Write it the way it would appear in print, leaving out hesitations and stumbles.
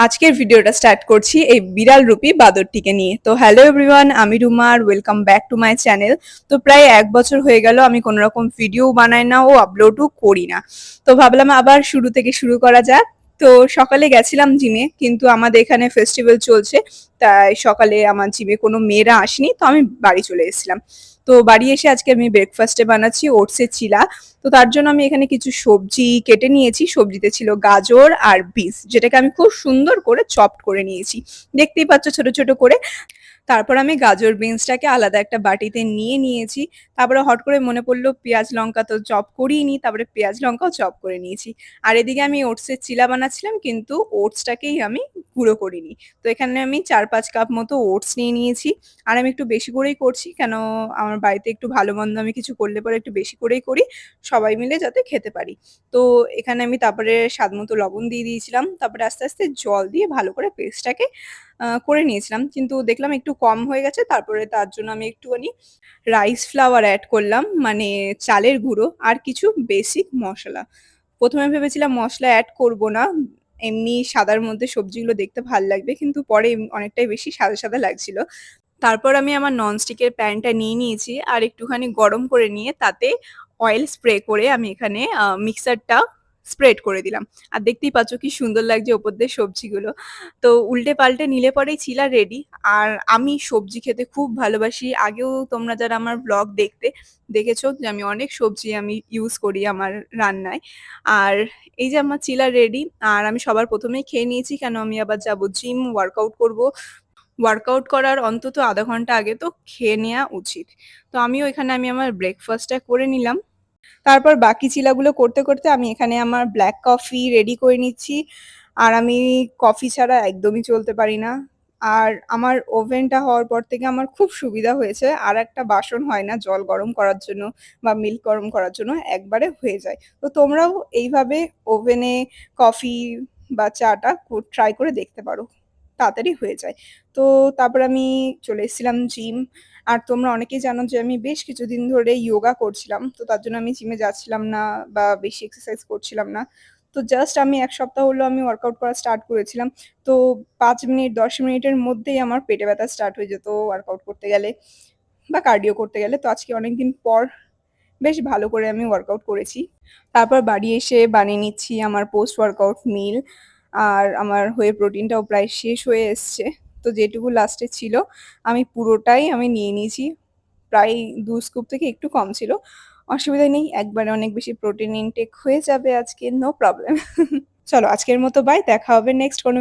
আজকের ভিডিওটা স্টার্ট করছি এই বিড়াল রূপী বাঁদরটিকে নিয়ে। তো হ্যালো এভরিওয়ান, আমি রুমা আর welcome back to my channel. তো প্রায় ১ বছর হয়ে গেল আমি কোনো রকম ভিডিও বানাই না ও আপলোডও করি না। তো ভাবলাম আবার শুরু থেকে শুরু করা যাক। তো সকালে গেছিলাম জিমে, কিন্তু আমাদের এখানে ফেস্টিভ্যাল চলছে, তাই সকালে আমার জিমে কোনো মেয়েরা আসেনি, তো আমি বাড়ি চলে এসেছিলাম। তো বাড়ি এসে আজকে আমি ব্রেকফাস্টে বানাচ্ছি ওটসের চিলা। তো তার জন্য আমি এখানে কিছু সবজি কেটে নিয়েছি। সবজিতে ছিল গাজর আর বিনস, যেটাকে আমি খুব সুন্দর করে চপড করে নিয়েছি। দেখতেই পাচ্ছ ছোট ছোট করে। তারপর আমি গাজর বিনসটাকে আলাদা একটা বাটিতে নিয়ে নিয়েছি। তারপরে হট করে মনে পড়লো পেঁয়াজ লঙ্কা তো চপ করিইনি, তারপরে পেঁয়াজ লঙ্কাও চপ করে নিয়েছি। আর এদিকে আমি ওটসের চিলা বানাচ্ছিলাম, কিন্তু ওটসটাকেই আমি গুঁড়ো করিনি। তো এখানে আমি ৪-৫ কাপ মতো ওটস নিয়ে নিয়েছি। আর আমি একটু বেশি করেই করছি, কেন আমার বাড়িতে একটু ভালো মন্দ আমি কিছু করলে পরে একটু বেশি করেই করি, সবাই মিলে যাতে খেতে পারি। তো এখানে আমি তারপরে স্বাদ মতো লবণ দিয়ে দিয়েছিলাম। তারপরে আস্তে আস্তে জল দিয়ে ভালো করে পেস্টটাকে করে নিয়েছিলাম। কিন্তু দেখলাম একটু কম হয়ে গেছে। তারপরে তার জন্য আমি একটুখানি রাইস ফ্লাওয়ার অ্যাড করলাম, মানে চালের গুঁড়ো আর কিছু বেসিক মসলা। ১ম এ ভেবেছিলাম মসলা অ্যাড করব না। এমনি সাদার মধ্যে সবজিগুলো দেখতে ভাল লাগবে। কিন্তু পরে অনেকটাই বেশি সাদা, সাদা লাগছিল। তারপর আমি আমার ননস্টিকের প্যানটা নিয়ে নিয়েছি আর একটুখানি গরম করে নিয়ে তাতে অয়েল স্প্রে করে আমি এখানে মিক্সারটা স্প্রেড করে দিলাম। আর দেখতেই পাচ্ছ কি সুন্দর লাগছে ওপর দিয়ে সবজিগুলো। তো উল্টে পাল্টে নিলে পরেই চিলা রেডি। আর আমি সবজি খেতে খুব ভালোবাসি। আগেও তোমরা যারা আমার ব্লগ দেখেছো যে আমি অনেক সবজি আমি ইউজ করি আমার রান্নায়। আর এই যে আমার চিলা রেডি। আর আমি সবার ১ম এই খেয়ে নিয়েছি, কেন আমি আবার যাবো জিম, ওয়ার্কআউট করব। ওয়ার্কআউট করার অন্তত ০.৫ ঘন্টা আগে তো খেয়ে নেয়া উচিত। তো আমিও এখানে আমার ব্রেকফাস্টটা করে নিলাম। তারপর বাকি চিলাগুলো করতে, করতে আমি এখানে আমার ব্লাক কফি রেডি করে নিচ্ছি। আর আমি কফি ছাড়া একদমই চলতে পারি না। আর আমার ওভেনটা হওয়ার পর থেকে আমার খুব সুবিধা হয়েছে। আর একটা বাসন হয় না জল গরম করার জন্য বা মিল্ক গরম করার জন্য, একবারে হয়ে যায়। তো তোমরাও এইভাবে ওভেনে কফি বা চাটা ট্রাই করে দেখতে পারো। তাড়াতাড়ি হয়ে যায়। তো তারপর আমি চলে এসেছিলাম জিম। আর তোমরা অনেকেই জানো যে আমি বেশ কিছুদিন ধরে ইয়োগা করছিলাম। তো তার জন্য আমি জিমে যাচ্ছিলাম না বা বেশি এক্সারসাইজ করছিলাম না। তো জাস্ট আমি ১ সপ্তাহ হলো আমি ওয়ার্কআউট করা স্টার্ট করেছিলাম। তো ৫ মিনিট ১০ মিনিটের মধ্যেই আমার পেটে ব্যথা স্টার্ট হয়ে যেত ওয়ার্কআউট করতে গেলে বা কার্ডিও করতে গেলে। তো আজকে অনেকদিন পর বেশ ভালো করে আমি ওয়ার্কআউট করেছি। তারপর বাড়ি এসে বানিয়ে নিচ্ছি আমার পোস্ট ওয়ার্কআউট মিল। আর আমার হয়ে প্রোটিনটাও প্রায় শেষ হয়ে এসছে। তো যেটুকু লাস্টে ছিল আমি পুরোটাই নিয়ে নিয়েছি। প্রায় ২ স্কুপ থেকে একটু কম ছিল। অসুবিধা নেই, একবারে অনেক বেশি প্রোটিন ইনটেক হয়ে যাবে আজকে, নো প্রবলেম। চলো আজকের মতো বাই। দেখা হবে নেক্সট কোনো